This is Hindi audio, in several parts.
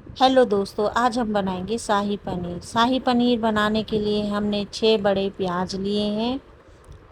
हेलो दोस्तों, आज हम बनाएंगे शाही पनीर। शाही पनीर बनाने के लिए हमने 6 बड़े प्याज लिए हैं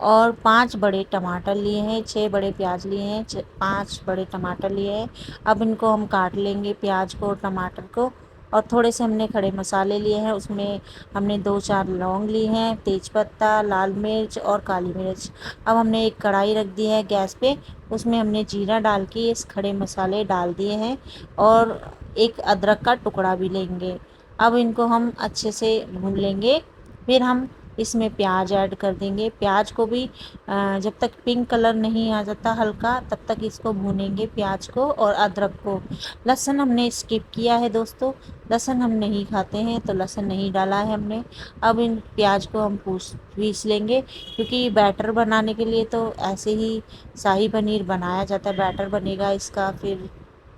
और 5 बड़े टमाटर लिए हैं। 6 बड़े प्याज लिए हैं, 5 बड़े टमाटर लिए हैं। अब इनको हम काट लेंगे, प्याज को, टमाटर को। और थोड़े से हमने खड़े मसाले लिए हैं, उसमें हमने 2-4 लौंग ली हैं, तेज़पत्ता, लाल मिर्च और काली मिर्च। अब हमने एक कढ़ाई रख दी है गैस पे, उसमें हमने जीरा डाल के ये खड़े मसाले डाल दिए हैं और एक अदरक का टुकड़ा भी लेंगे। अब इनको हम अच्छे से भून लेंगे। फिर हम इसमें प्याज ऐड कर देंगे। प्याज को भी जब तक पिंक कलर नहीं आ जाता हल्का, तब तक इसको भूनेंगे, प्याज को और अदरक को। लहसुन हमने स्किप किया है दोस्तों, लहसुन हम नहीं खाते हैं तो लहसुन नहीं डाला है हमने। अब इन प्याज को हम पीस लेंगे, क्योंकि बैटर बनाने के लिए तो ऐसे ही शाही पनीर बनाया जाता है। बैटर बनेगा इसका, फिर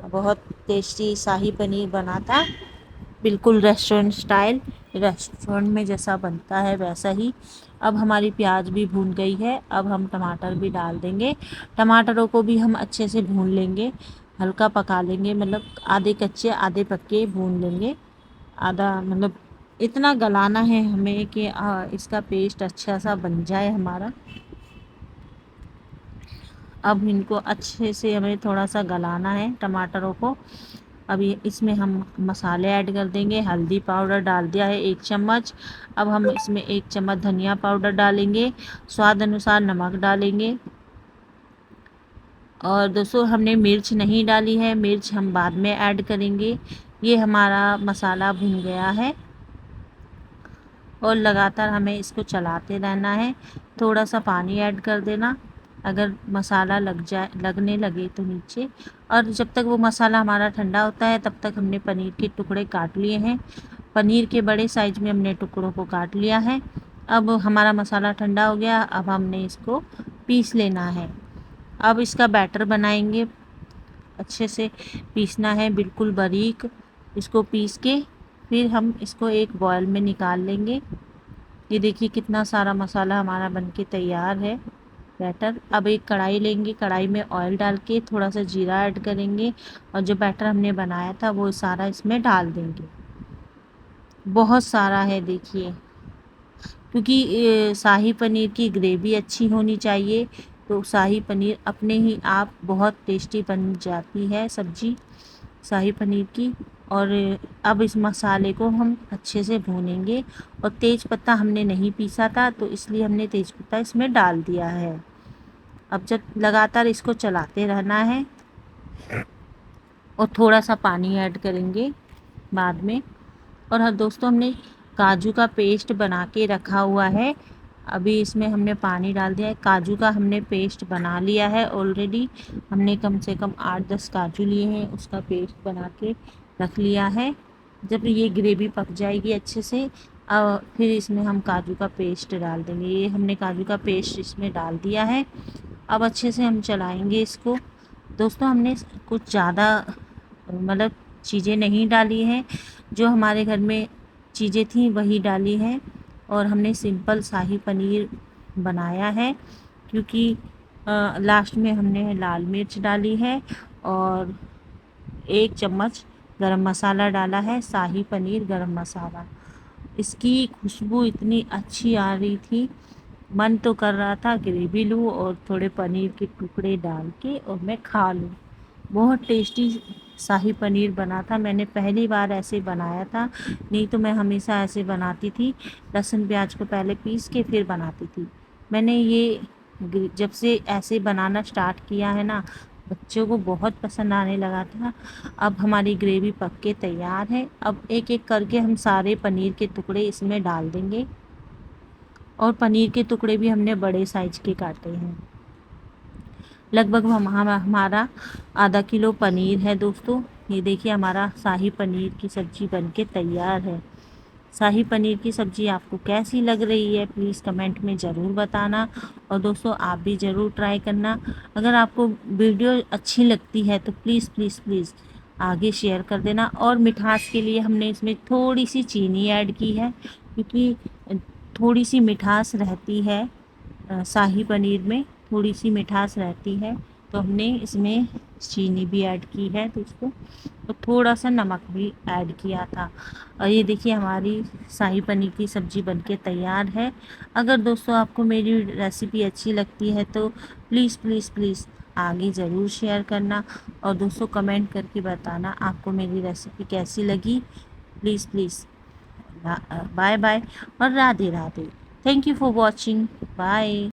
बहुत टेस्टी शाही पनीर बना था, बिल्कुल रेस्टोरेंट स्टाइल, रेस्टोरेंट में जैसा बनता है वैसा ही। अब हमारी प्याज भी भून गई है। अब हम टमाटर भी डाल देंगे। टमाटरों को भी हम अच्छे से भून लेंगे, हल्का पका लेंगे, मतलब आधे कच्चे आधे पक्के भून लेंगे। आधा मतलब इतना गलाना है हमें कि इसका पेस्ट अच्छा सा बन जाए हमारा। अब इनको अच्छे से हमें थोड़ा सा गलाना है टमाटरों को। अभी इसमें हम मसाले ऐड कर देंगे। हल्दी पाउडर डाल दिया है 1 चम्मच। अब हम इसमें 1 चम्मच धनिया पाउडर डालेंगे। स्वाद अनुसार नमक डालेंगे। और दोस्तों हमने मिर्च नहीं डाली है, मिर्च हम बाद में ऐड करेंगे। ये हमारा मसाला भुन गया है और लगातार हमें इसको चलाते रहना है। थोड़ा सा पानी ऐड कर देना अगर मसाला लगने लगे तो नीचे। और जब तक वो मसाला हमारा ठंडा होता है तब तक हमने पनीर के टुकड़े काट लिए हैं। पनीर के बड़े साइज में हमने टुकड़ों को काट लिया है। अब हमारा मसाला ठंडा हो गया, अब हमने इसको पीस लेना है। अब इसका बैटर बनाएंगे, अच्छे से पीसना है बिल्कुल बारीक। इसको पीस के फिर हम इसको एक बॉयल में निकाल लेंगे। ये देखिए कितना सारा मसाला हमारा बनके तैयार है बैटर। अब एक कढ़ाई लेंगे, कढ़ाई में ऑयल डाल के थोड़ा सा जीरा ऐड करेंगे और जो बैटर हमने बनाया था वो सारा इसमें डाल देंगे। बहुत सारा है देखिए, क्योंकि शाही पनीर की ग्रेवी अच्छी होनी चाहिए, तो शाही पनीर अपने ही आप बहुत टेस्टी बन जाती है सब्जी शाही पनीर की। और अब इस मसाले को हम अच्छे से भूनेंगे। और तेज पत्ता हमने नहीं पीसा था तो इसलिए हमने तेज पत्ता इसमें डाल दिया है। अब जब लगातार इसको चलाते रहना है और थोड़ा सा पानी ऐड करेंगे बाद में। और हाँ दोस्तों, हमने काजू का पेस्ट बना के रखा हुआ है। अभी इसमें हमने पानी डाल दिया है। काजू का हमने पेस्ट बना लिया है ऑलरेडी। हमने कम से कम 8-10 काजू लिए हैं, उसका पेस्ट बना के रख लिया है। जब ये ग्रेवी पक जाएगी अच्छे से, फिर इसमें हम काजू का पेस्ट डाल देंगे। ये हमने काजू का पेस्ट इसमें डाल दिया है। अब अच्छे से हम चलाएंगे इसको। दोस्तों हमने कुछ ज़्यादा मतलब चीज़ें नहीं डाली हैं, जो हमारे घर में चीज़ें थी वही डाली हैं। और हमने सिंपल शाही पनीर बनाया है, क्योंकि लास्ट में हमने लाल मिर्च डाली है और 1 चम्मच गरम मसाला डाला है, शाही पनीर गरम मसाला। इसकी खुशबू इतनी अच्छी आ रही थी, मन तो कर रहा था ग्रेवी लूँ और थोड़े पनीर के टुकड़े डाल के और मैं खा लूँ। बहुत टेस्टी शाही पनीर बना था। मैंने पहली बार ऐसे बनाया था, नहीं तो मैं हमेशा ऐसे बनाती थी, लहसुन प्याज को पहले पीस के फिर बनाती थी। मैंने ये जब से ऐसे बनाना स्टार्ट किया है ना, बच्चों को बहुत पसंद आने लगा था। अब हमारी ग्रेवी पक के तैयार है। अब एक एक करके हम सारे पनीर के टुकड़े इसमें डाल देंगे। और पनीर के टुकड़े भी हमने बड़े साइज़ के काटे हैं। लगभग हमारा आधा किलो पनीर है दोस्तों। ये देखिए हमारा शाही पनीर की सब्ज़ी बनके तैयार है। शाही पनीर की सब्ज़ी आपको कैसी लग रही है प्लीज़ कमेंट में ज़रूर बताना। और दोस्तों आप भी ज़रूर ट्राई करना। अगर आपको वीडियो अच्छी लगती है तो प्लीज़ प्लीज़ प्लीज़ आगे शेयर कर देना। और मिठास के लिए हमने इसमें थोड़ी सी चीनी ऐड की है, क्योंकि थोड़ी सी मिठास रहती है शाही पनीर में, थोड़ी सी मिठास रहती है। तो हमने इसमें चीनी भी ऐड की है दोस्तों, तो थोड़ा सा नमक भी ऐड किया था। और ये देखिए हमारी शाही पनीर की सब्ज़ी बनके तैयार है। अगर दोस्तों आपको मेरी रेसिपी अच्छी लगती है तो प्लीज़ प्लीज़ प्लीज़ आगे ज़रूर शेयर करना, और दोस्तों कमेंट करके बताना आपको मेरी रेसिपी कैसी लगी। Please please. बाय बाय और Radhe Radhe. Thank you for watching. Bye.